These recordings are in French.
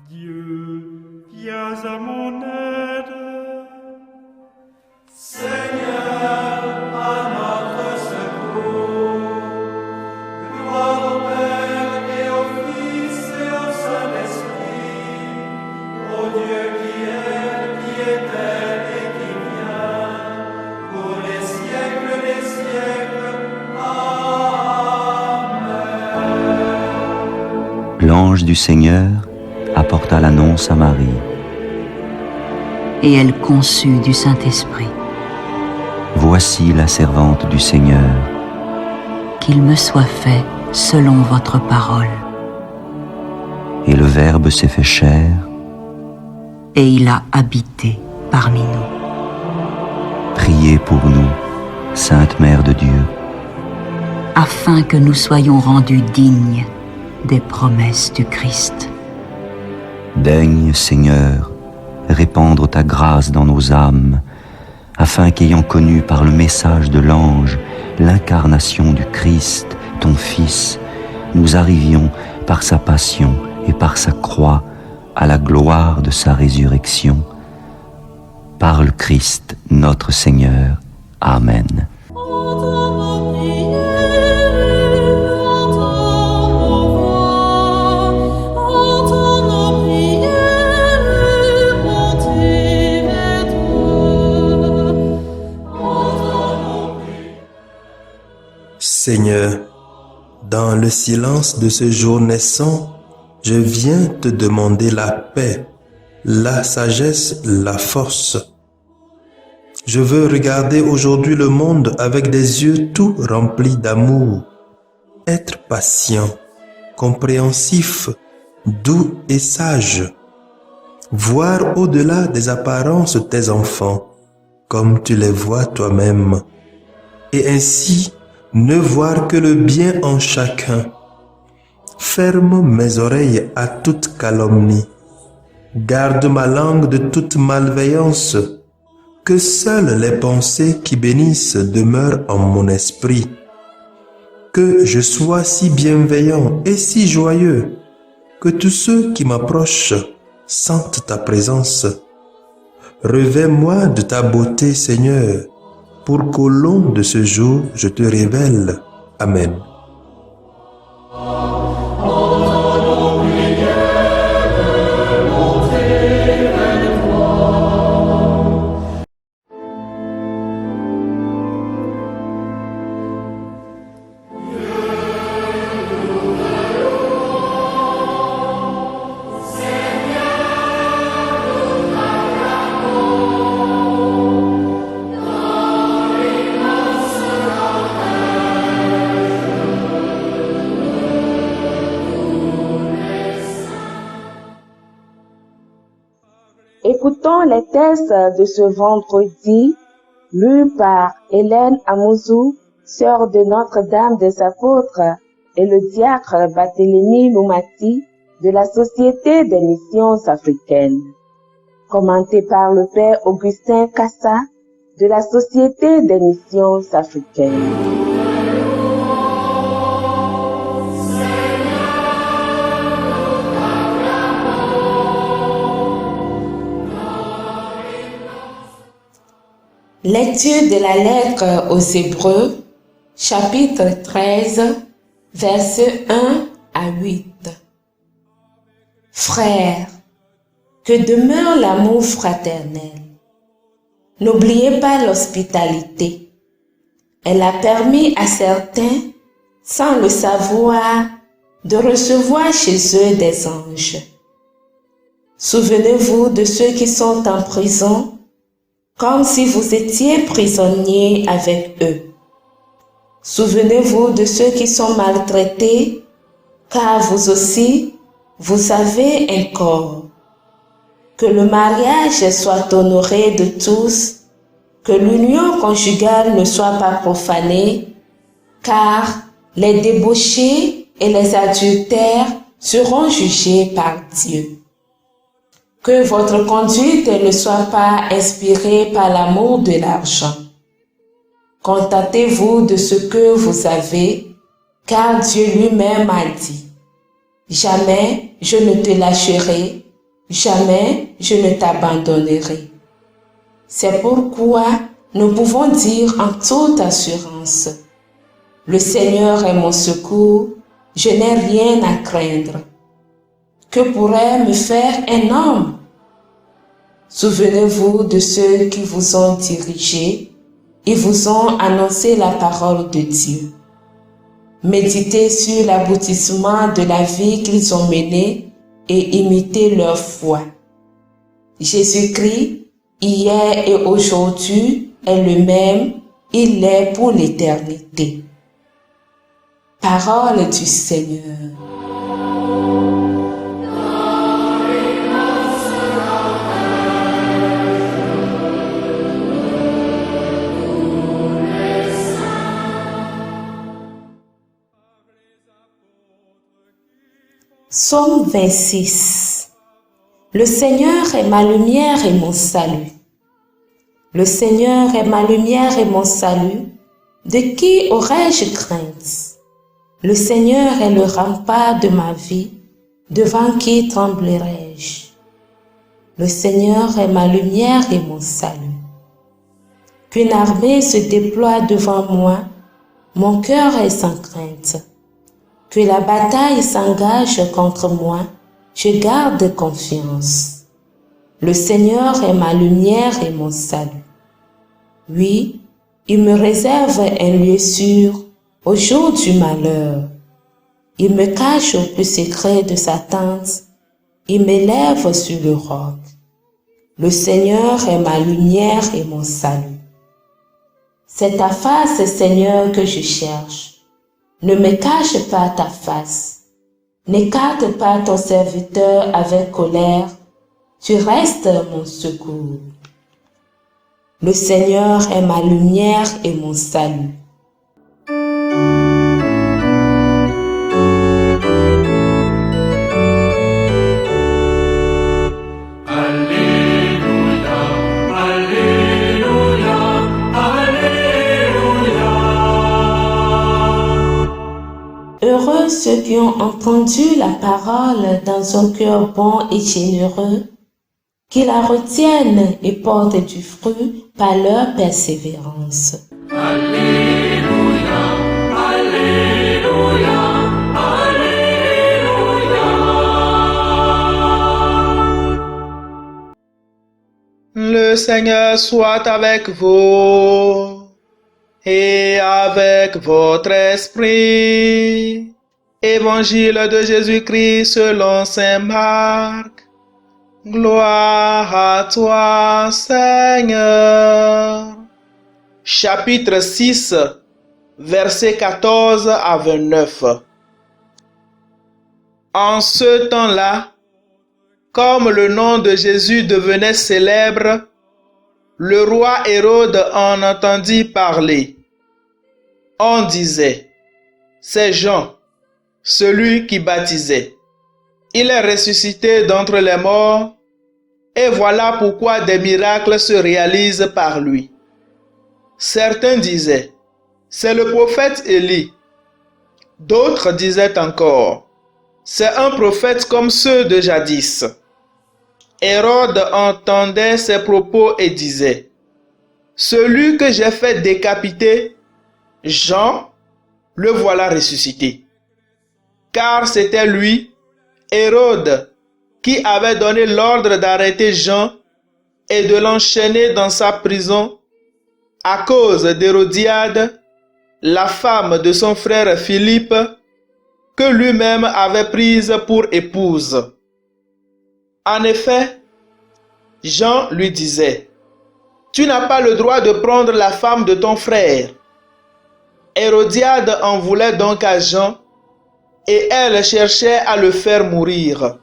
Dieu, viens à mon aide. Seigneur, à notre secours. Gloire au Père et au Fils et au Saint-Esprit, au Dieu qui était et qui vient, pour les siècles des siècles. Amen. L'ange du Seigneur apporta l'annonce à Marie. Et elle conçut du Saint-Esprit. Voici la servante du Seigneur. Qu'il me soit fait selon votre parole. Et le Verbe s'est fait chair. Et il a habité parmi nous. Priez pour nous, Sainte Mère de Dieu, Afin que nous soyons rendus dignes des promesses du Christ. Daigne, Seigneur, répandre ta grâce dans nos âmes, afin qu'ayant connu par le message de l'ange l'incarnation du Christ, ton Fils, nous arrivions par sa passion et par sa croix à la gloire de sa résurrection. Par le Christ notre Seigneur. Amen. Seigneur, dans le silence de ce jour naissant, je viens te demander la paix, la sagesse, la force. Je veux regarder aujourd'hui le monde avec des yeux tout remplis d'amour, être patient, compréhensif, doux et sage, voir au-delà des apparences tes enfants, comme tu les vois toi-même, et ainsi ne voir que le bien en chacun. Ferme mes oreilles à toute calomnie. Garde ma langue de toute malveillance. Que seules les pensées qui bénissent demeurent en mon esprit. Que je sois si bienveillant et si joyeux que tous ceux qui m'approchent sentent ta présence. Revêts-moi de ta beauté, Seigneur, pour qu'au long de ce jour, je te révèle. Amen. Écoutons les textes de ce vendredi, lus par Hélène Amouzou, sœur de Notre-Dame des Apôtres, et le diacre Barthélemy Loumati de la Société des Missions africaines. Commenté par le Père Augustin Kassa de la Société des Missions africaines. Lecture de la lettre aux Hébreux, chapitre 13, versets 1 à 8. Frères, que demeure l'amour fraternel. N'oubliez pas l'hospitalité. Elle a permis à certains, sans le savoir, de recevoir chez eux des anges. Souvenez-vous de ceux qui sont en prison, comme si vous étiez prisonniers avec eux. Souvenez-vous de ceux qui sont maltraités, car vous aussi, vous avez un corps. Que le mariage soit honoré de tous, que l'union conjugale ne soit pas profanée, car les débauchés et les adultères seront jugés par Dieu. Que votre conduite ne soit pas inspirée par l'amour de l'argent. Contentez-vous de ce que vous avez, car Dieu lui-même a dit « Jamais je ne te lâcherai, jamais je ne t'abandonnerai. C'est pourquoi nous pouvons dire en toute assurance, le Seigneur est mon secours, je n'ai rien à craindre. Que pourrait me faire un homme? Souvenez-vous de ceux qui vous ont dirigé et vous ont annoncé la parole de Dieu. Méditez sur l'aboutissement de la vie qu'ils ont menée et imitez leur foi. Jésus-Christ, hier et aujourd'hui, est le même, il l'est pour l'éternité. Parole du Seigneur. Psaume 26. Le Seigneur est ma lumière et mon salut. Le Seigneur est ma lumière et mon salut. De qui aurais-je crainte? Le Seigneur est le rempart de ma vie. Devant qui tremblerai-je? Le Seigneur est ma lumière et mon salut. Qu'une armée se déploie devant moi. Mon cœur est sans crainte. Que la bataille s'engage contre moi, je garde confiance. Le Seigneur est ma lumière et mon salut. Oui, il me réserve un lieu sûr au jour du malheur. Il me cache au plus secret de sa tente. Il m'élève sur le roc. Le Seigneur est ma lumière et mon salut. C'est ta face, Seigneur, que je cherche. Ne me cache pas ta face. N'écarte pas ton serviteur avec colère. Tu restes mon secours. Le Seigneur est ma lumière et mon salut. Heureux ceux qui ont entendu la parole dans un cœur bon et généreux, qui la retiennent et portent du fruit par leur persévérance. Alléluia, Alléluia, Alléluia. Le Seigneur soit avec vous et avec votre esprit. Évangile de Jésus-Christ selon saint Marc. Gloire à toi, Seigneur. Chapitre 6, versets 14 à 29. En ce temps-là, comme le nom de Jésus devenait célèbre, le roi Hérode en entendit parler. On disait, c'est Jean, celui qui baptisait. Il est ressuscité d'entre les morts, et voilà pourquoi des miracles se réalisent par lui. Certains disaient, c'est le prophète Élie. D'autres disaient encore, c'est un prophète comme ceux de jadis. Hérode entendait ces propos et disait, celui que j'ai fait décapiter, Jean, le voilà ressuscité. Car c'était lui, Hérode, qui avait donné l'ordre d'arrêter Jean et de l'enchaîner dans sa prison à cause d'Hérodiade, la femme de son frère Philippe, que lui-même avait prise pour épouse. En effet, Jean lui disait, « Tu n'as pas le droit de prendre la femme de ton frère. » Hérodiade en voulait donc à Jean, et elle cherchait à le faire mourir.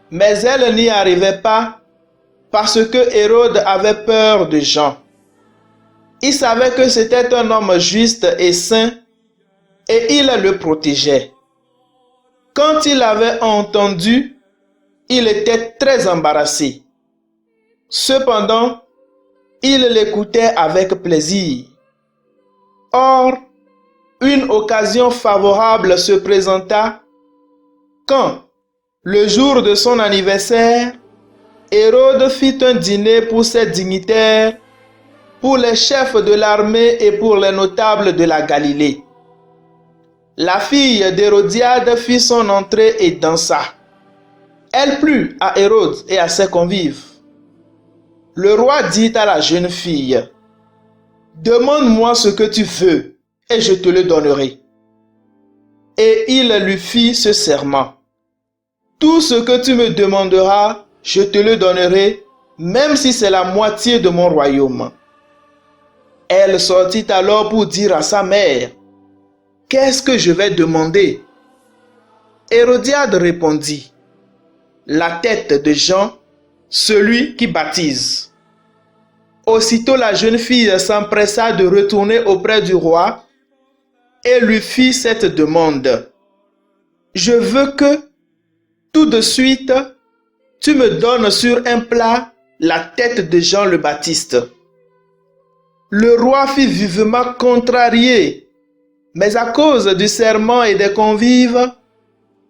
Mais elle n'y arrivait pas, parce que Hérode avait peur de Jean. Il savait que c'était un homme juste et saint, et il le protégeait. Quand il avait entendu, il était très embarrassé. Cependant, il l'écoutait avec plaisir. Or, une occasion favorable se présenta quand, Le jour de son anniversaire, Hérode fit un dîner pour ses dignitaires, pour les chefs de l'armée et pour les notables de la Galilée. La fille d'Hérodiade fit son entrée et dansa. Elle plut à Hérode et à ses convives. Le roi dit à la jeune fille, « Demande-moi ce que tu veux, et je te le donnerai. » Et il lui fit ce serment. « Tout ce que tu me demanderas, je te le donnerai, même si c'est la moitié de mon royaume. » Elle sortit alors pour dire à sa mère, « Qu'est-ce que je vais demander ?» Hérodiade répondit, « La tête de Jean, celui qui baptise. » Aussitôt la jeune fille s'empressa de retourner auprès du roi et lui fit cette demande. « Je veux que, tout de suite, tu me donnes sur un plat la tête de Jean le Baptiste. » Le roi fut vivement contrarié, mais à cause du serment et des convives,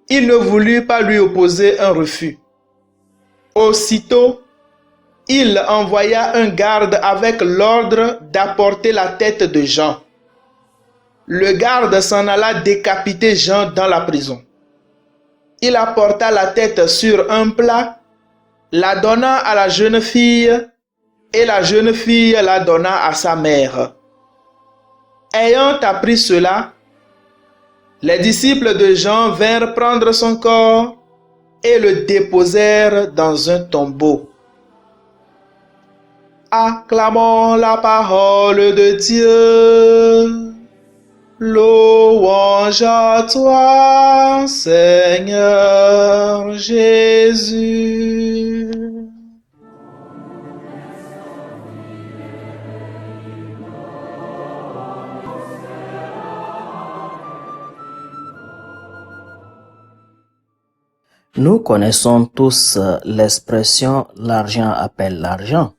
il ne voulut pas lui opposer un refus. Aussitôt, il envoya un garde avec l'ordre d'apporter la tête de Jean. Le garde s'en alla décapiter Jean dans la prison. Il apporta la tête sur un plat, la donna à la jeune fille, et la jeune fille la donna à sa mère. Ayant appris cela, les disciples de Jean vinrent prendre son corps et le déposèrent dans un tombeau. Acclamons la parole de Dieu. Louange à toi, Seigneur Jésus. Nous connaissons tous l'expression « l'argent appelle l'argent »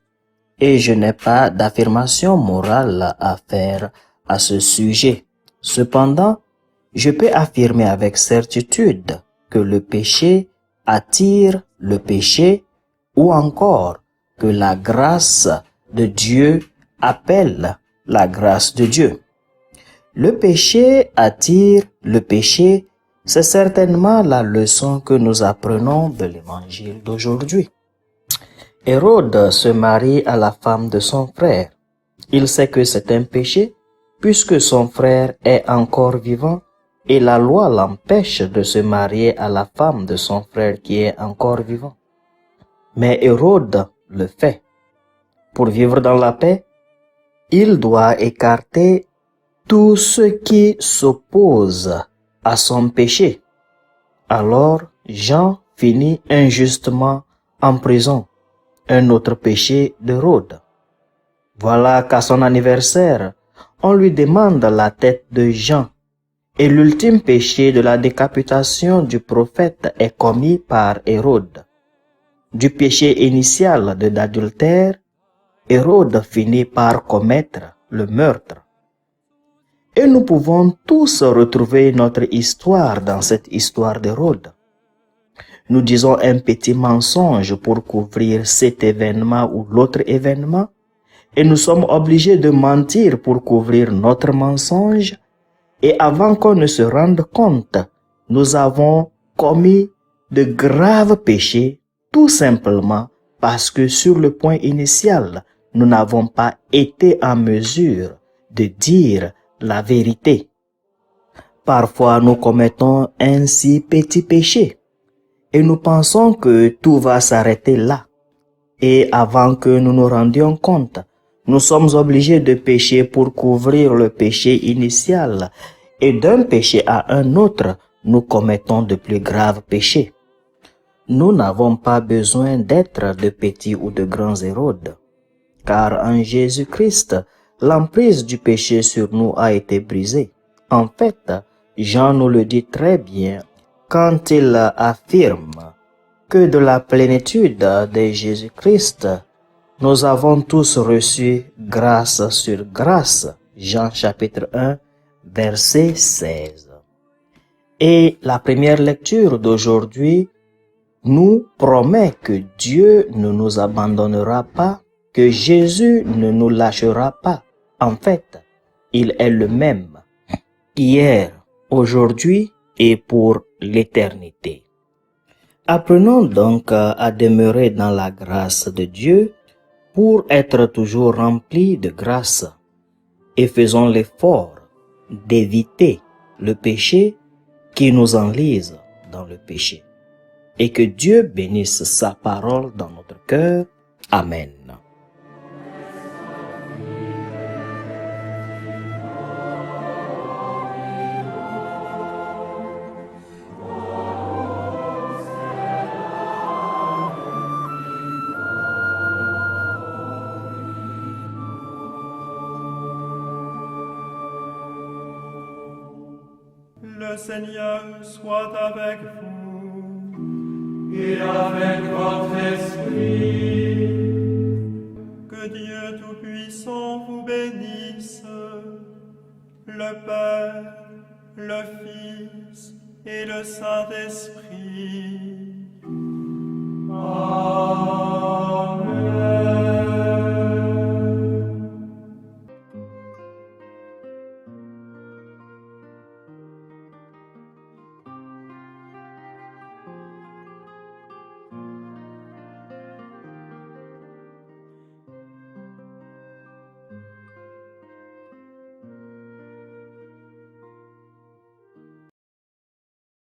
et je n'ai pas d'affirmation morale à faire à ce sujet. Cependant, je peux affirmer avec certitude que le péché attire le péché ou encore que la grâce de Dieu appelle la grâce de Dieu. Le péché attire le péché, c'est certainement la leçon que nous apprenons de l'évangile d'aujourd'hui. Hérode se marie à la femme de son frère. Il sait que c'est un péché puisque son frère est encore vivant et la loi l'empêche de se marier à la femme de son frère qui est encore vivant. Mais Hérode le fait. Pour vivre dans la paix, il doit écarter tout ce qui s'oppose à son péché. Alors Jean finit injustement en prison, un autre péché d'Hérode. Voilà qu'à son anniversaire, on lui demande la tête de Jean, et l'ultime péché de la décapitation du prophète est commis par Hérode. Du péché initial de l'adultère, Hérode finit par commettre le meurtre. Et nous pouvons tous retrouver notre histoire dans cette histoire d'Hérode. Nous disons un petit mensonge pour couvrir cet événement ou l'autre événement, et nous sommes obligés de mentir pour couvrir notre mensonge, et avant qu'on ne se rende compte, nous avons commis de graves péchés, tout simplement parce que sur le point initial, nous n'avons pas été en mesure de dire la vérité. Parfois, nous commettons un si petit péché et nous pensons que tout va s'arrêter là. Et avant que nous nous rendions compte, nous sommes obligés de pécher pour couvrir le péché initial. Et d'un péché à un autre, nous commettons de plus graves péchés. Nous n'avons pas besoin d'être de petits ou de grands Hérodes, car en Jésus-Christ, l'emprise du péché sur nous a été brisée. En fait, Jean nous le dit très bien quand il affirme que de la plénitude de Jésus-Christ, nous avons tous reçu grâce sur grâce. Jean chapitre 1, verset 16. Et la première lecture d'aujourd'hui nous promet que Dieu ne nous abandonnera pas, que Jésus ne nous lâchera pas. En fait, il est le même, hier, aujourd'hui et pour l'éternité. Apprenons donc à demeurer dans la grâce de Dieu pour être toujours remplis de grâce et faisons l'effort d'éviter le péché qui nous enlise dans le péché. Et que Dieu bénisse sa parole dans notre cœur. Amen. Le Seigneur soit avec vous et avec votre esprit. Que Dieu Tout-Puissant vous bénisse, le Père, le Fils et le Saint-Esprit.